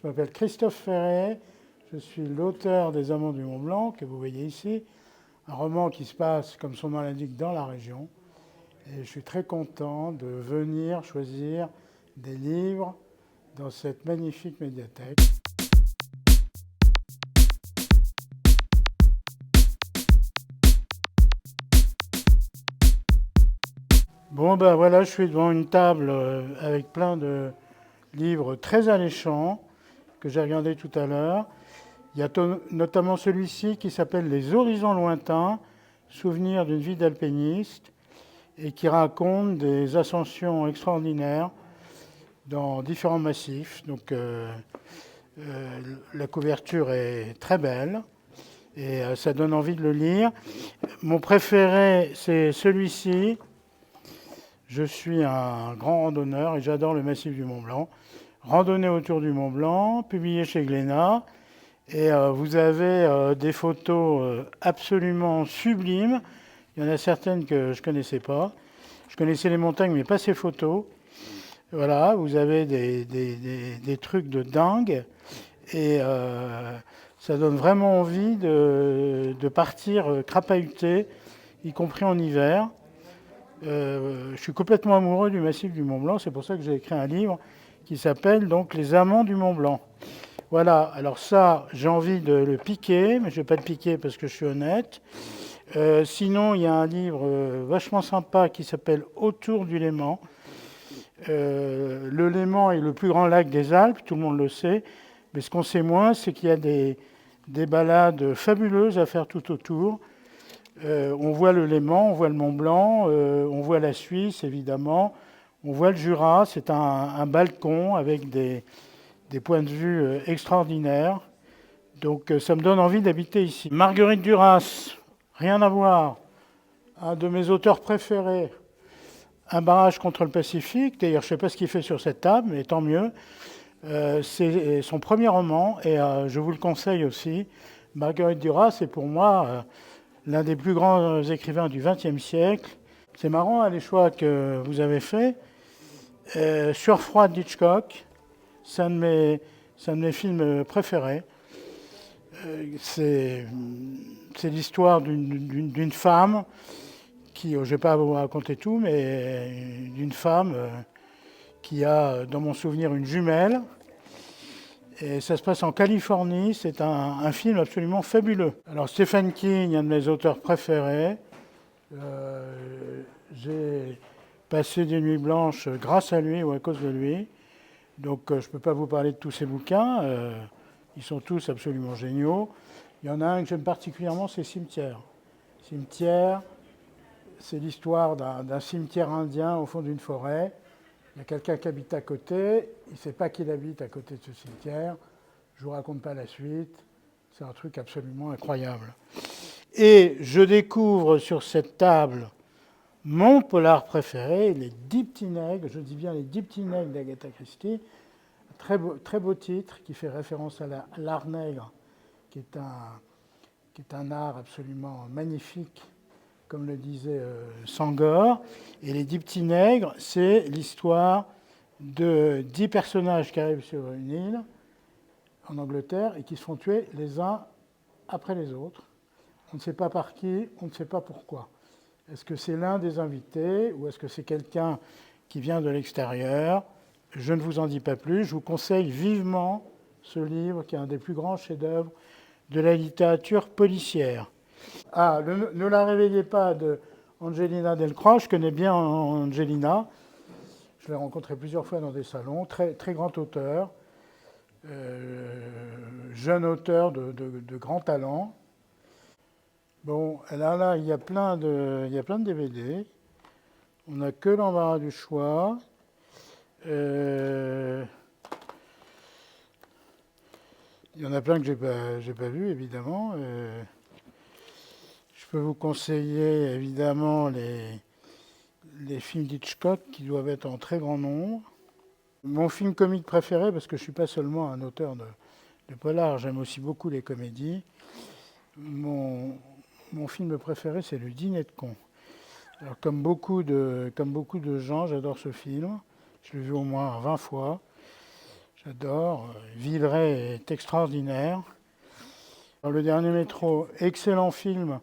Je m'appelle Christophe Ferré, je suis l'auteur des Amants du Mont Blanc, que vous voyez ici, un roman qui se passe, comme son nom l'indique, dans la région. Et je suis très content de venir choisir des livres dans cette magnifique médiathèque. Bon, ben voilà, je suis devant une table avec plein de livres très alléchants que j'ai regardé tout à l'heure. Il y a notamment celui-ci qui s'appelle Les Horizons lointains, souvenirs d'une vie d'alpiniste, et qui raconte des ascensions extraordinaires dans différents massifs. Donc la couverture est très belle et ça donne envie de le lire. Mon préféré, c'est celui-ci. Je suis un grand randonneur et j'adore le massif du Mont Blanc. Randonnée autour du Mont Blanc, publié chez Glénat. Et vous avez des photos absolument sublimes. Il y en a certaines que je ne connaissais pas. Je connaissais les montagnes, mais pas ces photos. Voilà, vous avez des trucs de dingue. Et ça donne vraiment envie de partir crapahuter, y compris en hiver. Je suis complètement amoureux du massif du Mont Blanc. C'est pour ça que j'ai écrit un livre qui s'appelle donc Les Amants du Mont Blanc. Voilà, alors ça, j'ai envie de le piquer, mais je ne vais pas le piquer parce que je suis honnête. Sinon, il y a un livre vachement sympa qui s'appelle Autour du Léman. Le Léman est le plus grand lac des Alpes, tout le monde le sait. Mais ce qu'on sait moins, c'est qu'il y a des balades fabuleuses à faire tout autour. On voit le Léman, on voit le Mont Blanc, on voit la Suisse, évidemment. On voit le Jura, c'est un balcon avec des points de vue extraordinaires. Donc ça me donne envie d'habiter ici. Marguerite Duras, rien à voir. Un de mes auteurs préférés. Un barrage contre le Pacifique. D'ailleurs, je ne sais pas ce qu'il fait sur cette table, mais tant mieux. C'est son premier roman et je vous le conseille aussi. Marguerite Duras est pour moi l'un des plus grands écrivains du XXe siècle. C'est marrant les choix que vous avez faits. Surfroid d'Hitchcock, c'est un de mes films préférés. C'est l'histoire d'une femme qui, je ne vais pas vous raconter tout, mais d'une femme qui a, dans mon souvenir, une jumelle. Et ça se passe en Californie. C'est un film absolument fabuleux. Alors Stephen King, un de mes auteurs préférés. J'ai passé des nuits blanches grâce à lui ou à cause de lui. Donc je ne peux pas vous parler de tous ces bouquins. Ils sont tous absolument géniaux. Il y en a un que j'aime particulièrement, c'est Cimetière. Cimetière, c'est l'histoire d'un cimetière indien au fond d'une forêt. Il y a quelqu'un qui habite à côté. Il ne sait pas qu'il habite à côté de ce cimetière. Je ne vous raconte pas la suite. C'est un truc absolument incroyable. Et je découvre sur cette table mon polar préféré, Les 10 petits nègres. Je dis bien Les 10 petits nègres d'Agatha Christie. Très beau titre qui fait référence à l'art nègre, qui est un art absolument magnifique, comme le disait Senghor. Et Les 10 petits nègres, c'est l'histoire de 10 personnages qui arrivent sur une île en Angleterre et qui se font tuer les uns après les autres. On ne sait pas par qui, on ne sait pas pourquoi. Est-ce que c'est l'un des invités ou est-ce que c'est quelqu'un qui vient de l'extérieur? Je ne vous en dis pas plus. Je vous conseille vivement ce livre qui est un des plus grands chefs-d'œuvre de la littérature policière. Ah, Ne la réveillez pas de Angelina Delcroix. Je connais bien Angelina. Je l'ai rencontrée plusieurs fois dans des salons. Très, très grand auteur. Jeune auteur de grand talent. Bon, là, il y a plein de DVD. On n'a que l'embarras du choix. Il y en a plein que j'ai pas vu, évidemment. Je peux vous conseiller, évidemment, les films d'Hitchcock qui doivent être en très grand nombre. Mon film comique préféré, parce que je ne suis pas seulement un auteur de polar, j'aime aussi beaucoup les comédies. Mon film préféré, c'est Le Dîner de cons. Alors, comme beaucoup de gens, j'adore ce film. Je l'ai vu au moins 20 fois. J'adore. Villeray est extraordinaire. Alors, le dernier métro, excellent film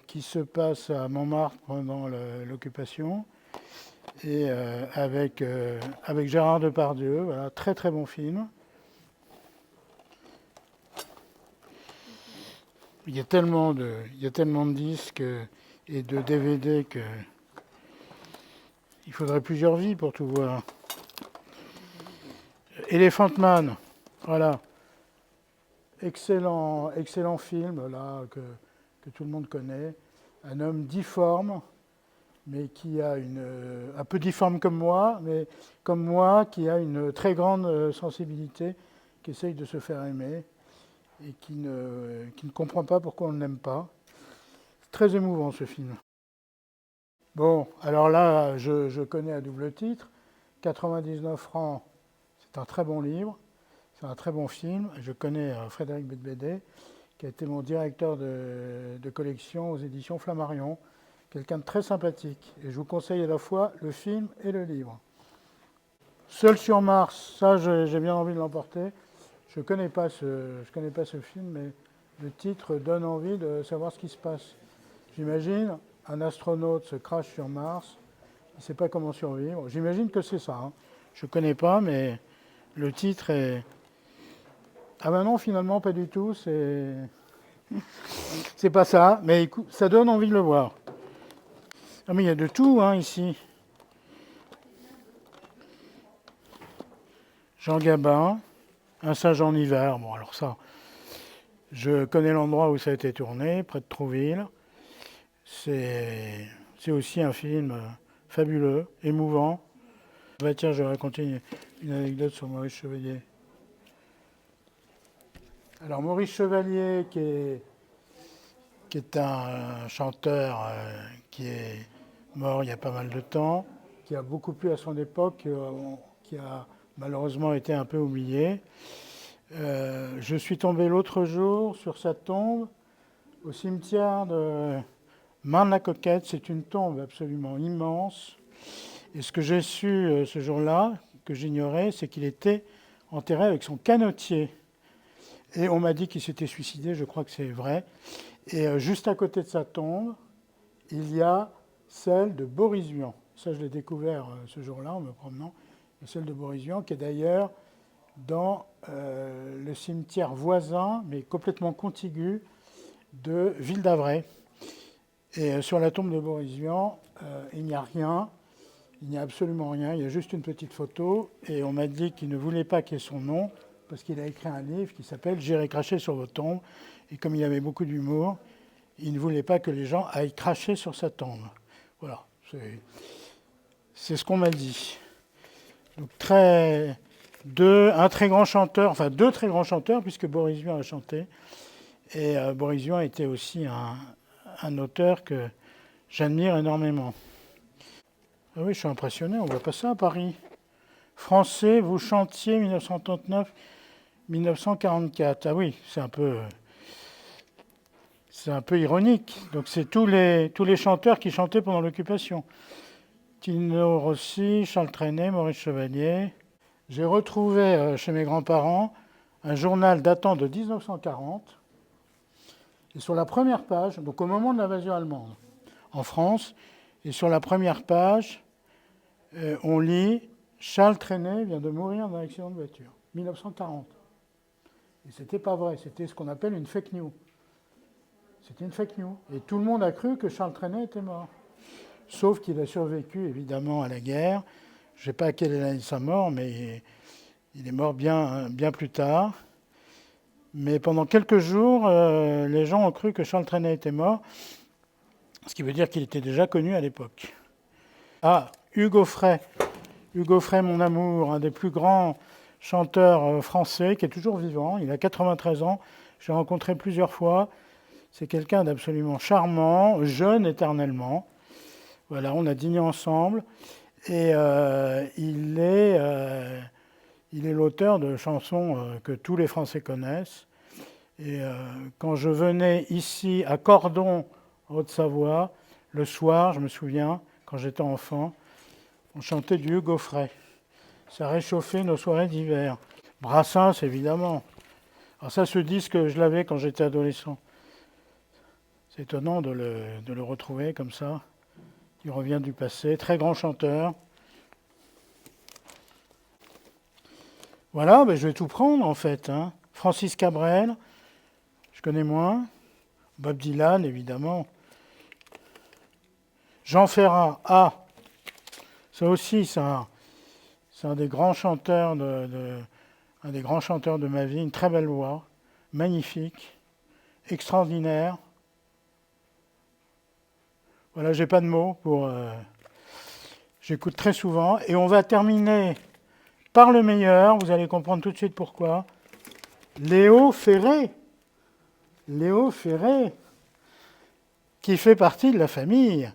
qui se passe à Montmartre pendant l'occupation. Et avec Gérard Depardieu, voilà, très très bon film. Il y a tellement de disques et de DVD que il faudrait plusieurs vies pour tout voir. Elephant Man, voilà, excellent film là que tout le monde connaît. Un homme difforme, mais qui a un peu difforme comme moi, mais comme moi, qui a une très grande sensibilité, qui essaye de se faire aimer et qui ne comprend pas pourquoi on ne l'aime pas. C'est très émouvant ce film. Bon, alors là, je connais à double titre. 99 francs, c'est un très bon livre, c'est un très bon film. Je connais Frédéric Beigbeder, qui a été mon directeur de collection aux éditions Flammarion. Quelqu'un de très sympathique. Et je vous conseille à la fois le film et le livre. Seul sur Mars, ça j'ai bien envie de l'emporter. Je ne connais pas ce film, mais le titre donne envie de savoir ce qui se passe. J'imagine un astronaute se crache sur Mars, il ne sait pas comment survivre. J'imagine que c'est ça. Hein. Je ne connais pas, mais le titre est... Ah ben non, finalement, pas du tout. C'est pas ça, mais écoute, ça donne envie de le voir. Ah mais il y a de tout hein, ici. Jean Gabin, Un singe en hiver. Bon alors ça, je connais l'endroit où ça a été tourné, près de Trouville. C'est aussi un film fabuleux, émouvant. Bah tiens, je vais raconter une anecdote sur Maurice Chevalier. Alors Maurice Chevalier, qui est un chanteur qui est mort il y a pas mal de temps, qui a beaucoup plu à son époque, qui a malheureusement été un peu oublié. Je suis tombé l'autre jour sur sa tombe au cimetière de Marne-la-Coquette. C'est une tombe absolument immense. Et ce que j'ai su ce jour-là, que j'ignorais, c'est qu'il était enterré avec son canotier. Et on m'a dit qu'il s'était suicidé, je crois que c'est vrai. Et juste à côté de sa tombe, il y a celle de Boris Vian. Ça, je l'ai découvert ce jour-là en me promenant. Celle de Boris Vian, qui est d'ailleurs dans le cimetière voisin, mais complètement contigu, de Ville d'Avray. Et sur la tombe de Boris Vian, il n'y a rien. Il n'y a absolument rien. Il y a juste une petite photo. Et on m'a dit qu'il ne voulait pas qu'il y ait son nom, parce qu'il a écrit un livre qui s'appelle « J'irai cracher sur vos tombes ». Et comme il avait beaucoup d'humour, il ne voulait pas que les gens aillent cracher sur sa tombe. Voilà, c'est ce qu'on m'a dit. Donc un très grand chanteur, enfin deux très grands chanteurs, puisque Boris Vian a chanté. Et Boris Vian était aussi un auteur que j'admire énormément. Ah oui, je suis impressionné, on ne voit pas ça à Paris. Français, vous chantiez 1939-1944. Ah oui, c'est un peu ironique. Donc c'est tous les chanteurs qui chantaient pendant l'occupation. Tino Rossi, Charles Trenet, Maurice Chevalier. J'ai retrouvé chez mes grands-parents un journal datant de 1940. Et sur la première page, donc au moment de l'invasion allemande en France, et sur la première page, on lit « Charles Trenet vient de mourir dans un accident de voiture ». 1940. Et c'était pas vrai, c'était ce qu'on appelle une fake news. C'était une fake news. Et tout le monde a cru que Charles Trenet était mort. Sauf qu'il a survécu, évidemment, à la guerre. Je ne sais pas à quelle est l'année de sa mort, mais il est mort bien plus tard. Mais pendant quelques jours, les gens ont cru que Charles Trenet était mort, ce qui veut dire qu'il était déjà connu à l'époque. Ah, Hugo Frey. Hugo Frey, mon amour, un des plus grands chanteurs français, qui est toujours vivant. Il a 93 ans. Je l'ai rencontré plusieurs fois. C'est quelqu'un d'absolument charmant, jeune éternellement. Voilà, on a dîné ensemble. Et il est l'auteur de chansons que tous les Français connaissent. Et quand je venais ici à Cordon, en Haute-Savoie, le soir, je me souviens, quand j'étais enfant, on chantait du Hugo Frey. Ça réchauffait nos soirées d'hiver. Brassens, évidemment. Alors ça, ce disque, je l'avais quand j'étais adolescent. C'est étonnant de le retrouver comme ça. Il revient du passé. Très grand chanteur. Voilà, ben je vais tout prendre en fait. Hein. Francis Cabrel, je connais moins. Bob Dylan, évidemment. Jean Ferrat, ah, ça aussi, c'est un des grands chanteurs un des grands chanteurs de ma vie, une très belle voix, magnifique, extraordinaire. Voilà, j'ai pas de mots pour. J'écoute très souvent. Et on va terminer par le meilleur, vous allez comprendre tout de suite pourquoi. Léo Ferré. Léo Ferré, qui fait partie de la famille.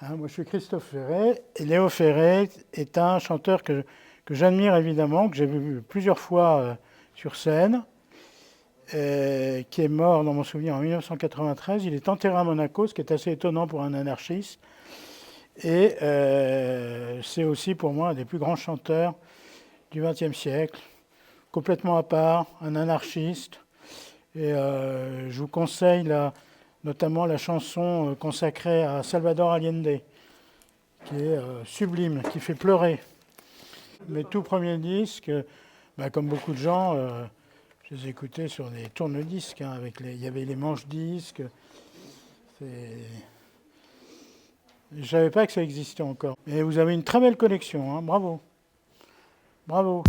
Hein, moi, je suis Christophe Ferré, et Léo Ferré est un chanteur que j'admire évidemment, que j'ai vu plusieurs fois sur scène, qui est mort, dans mon souvenir, en 1993. Il est enterré à Monaco, ce qui est assez étonnant pour un anarchiste. Et c'est aussi pour moi un des plus grands chanteurs du XXe siècle, complètement à part, un anarchiste. Et je vous conseille notamment la chanson consacrée à Salvador Allende, qui est sublime, qui fait pleurer. Mes tout premiers disques, comme beaucoup de gens, je les écoutais sur des tourne-disques. Hein, il y avait les manches-disques. Je ne savais pas que ça existait encore. Mais vous avez une très belle collection, hein, bravo. Bravo.